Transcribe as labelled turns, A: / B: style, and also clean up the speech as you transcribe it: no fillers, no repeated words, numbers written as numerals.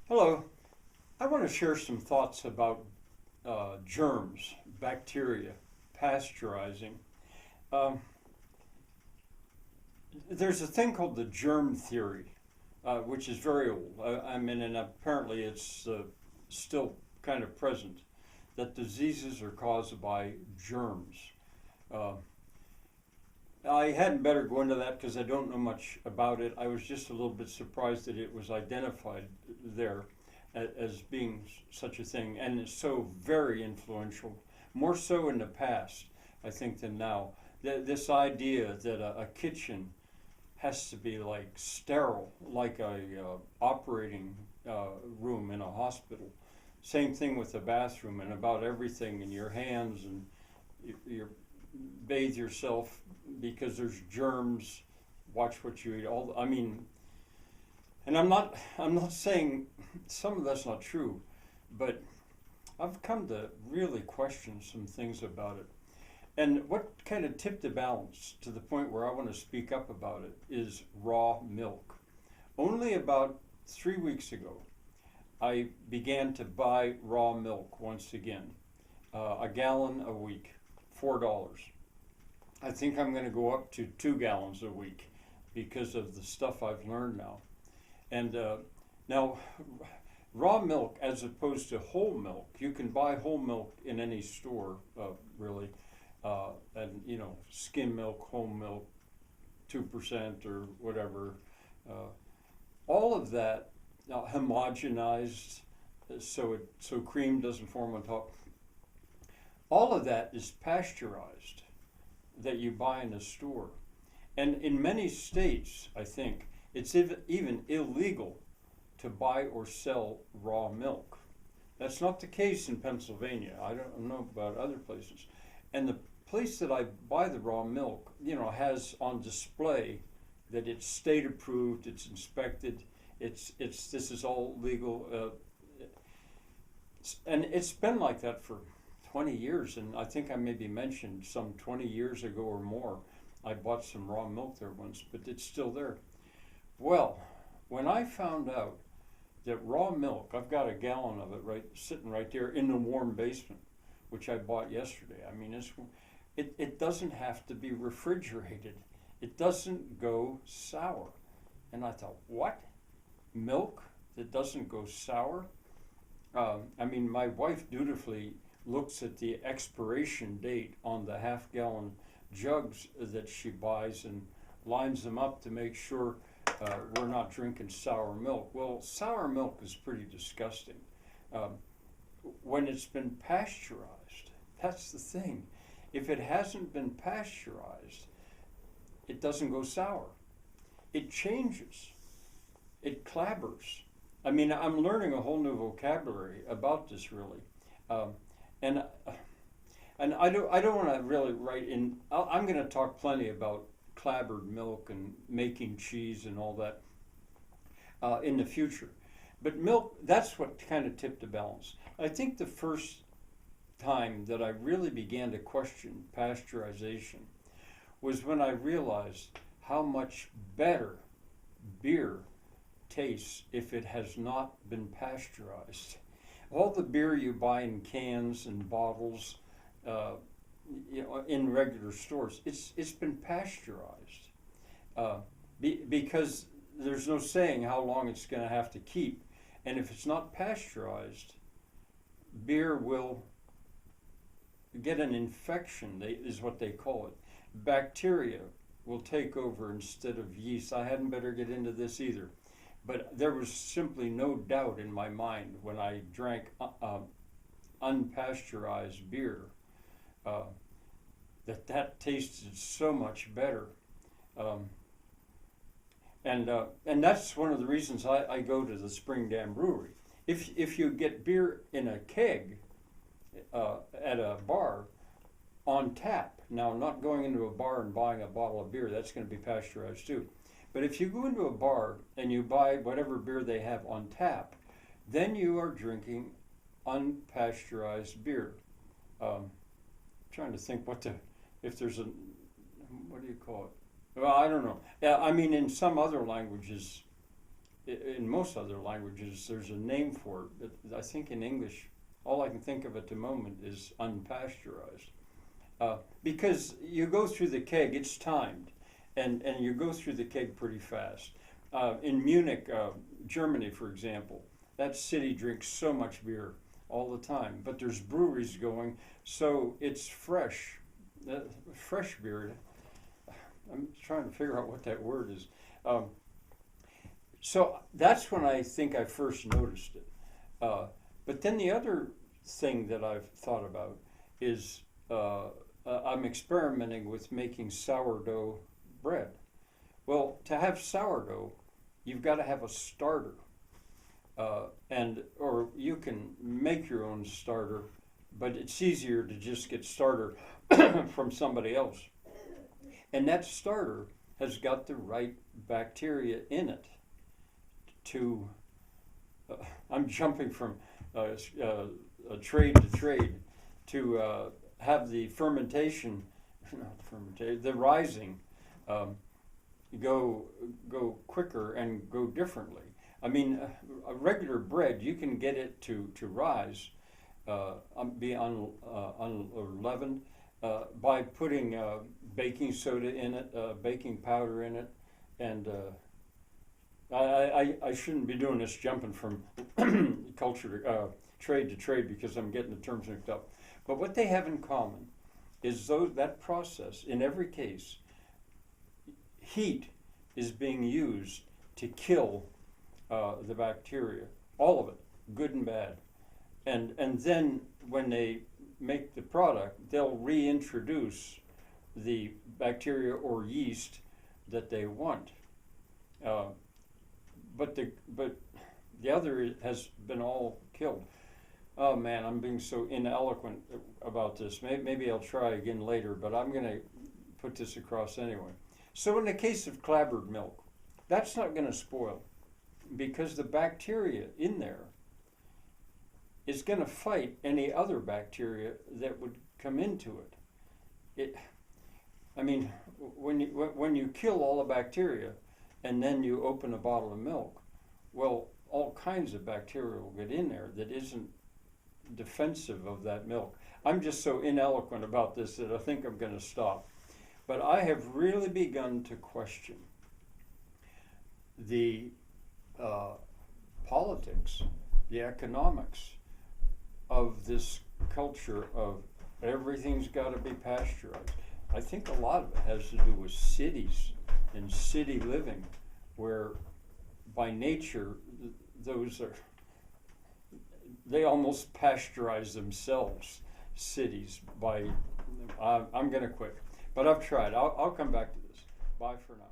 A: Hello. I want to share some thoughts about germs, bacteria, pasteurizing. Um, there's a thing called the germ theory, which is very old. And apparently it's still kind of present, that diseases are caused by germs. Uh, I hadn't better go into that because I don't know much about it. I was just a little bit surprised that it was identified there as being such a thing, and it's so very influential, more so in the past, I think, than now. This idea that a kitchen has to be like sterile, like a operating room in a hospital. Same thing with the bathroom and about everything in your hands and you bathe yourself because there's germs. Watch what you eat. And I'm not saying some of that's not true, but I've come to really question some things about it. And what kind of tipped the balance to the point where I want to speak up about it is raw milk. Only about 3 weeks ago, I began to buy raw milk once again, a gallon a week, $4. I think I'm going to go up to 2 gallons a week because of the stuff I've learned now. And now, raw milk as opposed to whole milk, you can buy whole milk in any store, really. And, skim milk, whole milk, 2% or whatever. Uh, all of that homogenized so cream doesn't form on top. All of that is pasteurized that you buy in a store. And in many states, I think, it's even illegal to buy or sell raw milk. That's not the case in Pennsylvania. I don't know about other places. And the place that I buy the raw milk, has on display that it's state approved, it's inspected, this is all legal, and it's been like that for 20 years. And I think I maybe mentioned some 20 years ago or more, I bought some raw milk there once, but it's still there. Well, when I found out that raw milk, I've got a gallon of it sitting right there in the warm basement, which I bought yesterday. I mean, it doesn't have to be refrigerated. It doesn't go sour. And I thought, what? Milk that doesn't go sour? My wife dutifully looks at the expiration date on the half-gallon jugs that she buys and lines them up to make sure we're not drinking sour milk. Well, sour milk is pretty disgusting. When it's been pasteurized, that's the thing. If it hasn't been pasteurized, it doesn't go sour. It changes. It clabbers. I'm learning a whole new vocabulary about this, really. And I don't want to really write in. I'm going to talk plenty about clabbered milk and making cheese and all that in the future. But milk, that's what kind of tipped the balance. I think the first time that I really began to question pasteurization was when I realized how much better beer tastes if it has not been pasteurized. All the beer you buy in cans and bottles, in regular stores, it's been pasteurized because there's no saying how long it's going to have to keep, and if it's not pasteurized, beer will get an infection. Is what they call it. Bacteria will take over instead of yeast. I hadn't better get into this either, but there was simply no doubt in my mind when I drank unpasteurized beer that tasted so much better. And that's one of the reasons I go to the Spring Dam Brewery. If you get beer in a keg at a bar on tap, now not going into a bar and buying a bottle of beer, that's going to be pasteurized too. But if you go into a bar and you buy whatever beer they have on tap, then you are drinking unpasteurized beer. Trying to think if there's what do you call it? Well, I don't know. Yeah, in some other languages, in most other languages, there's a name for it. But I think in English, all I can think of at the moment is unpasteurized. Because you go through the keg, it's timed, and you go through the keg pretty fast. In Munich, Germany, for example, that city drinks so much beer all the time, but there's breweries going, so it's fresh. Fresh beer. I'm trying to figure out what that word is. So that's when I think I first noticed it. But then the other thing that I've thought about is I'm experimenting with making sourdough bread. Well, to have sourdough, you've got to have a starter. Or you can make your own starter, but it's easier to just get starter from somebody else. And that starter has got the right bacteria in it to, I'm jumping from trade to trade, to have the fermentation, the rising go quicker and go differently. I mean, a regular bread, you can get it to rise, be unleavened, by putting baking soda in it, baking powder in it, and I shouldn't be doing this jumping from culture to trade to trade because I'm getting the terms mixed up. But what they have in common is that process, in every case, heat is being used to kill the bacteria, all of it, good and bad. And then when they make the product, they'll reintroduce the bacteria or yeast that they want. But the other has been all killed. Oh man, I'm being so ineloquent about this. Maybe I'll try again later, but I'm going to put this across anyway. So in the case of clabbered milk, that's not going to spoil because the bacteria in there is going to fight any other bacteria that would come into it. I mean, when you kill all the bacteria and then you open a bottle of milk, well, all kinds of bacteria will get in there that isn't defensive of that milk. I'm just so ineloquent about this that I think I'm going to stop. But I have really begun to question the politics, the economics of this culture of everything's got to be pasteurized. I think a lot of it has to do with cities and city living, where by nature they almost pasteurize themselves, cities, by, I'm going to quit. But I've tried. I'll come back to this. Bye for now.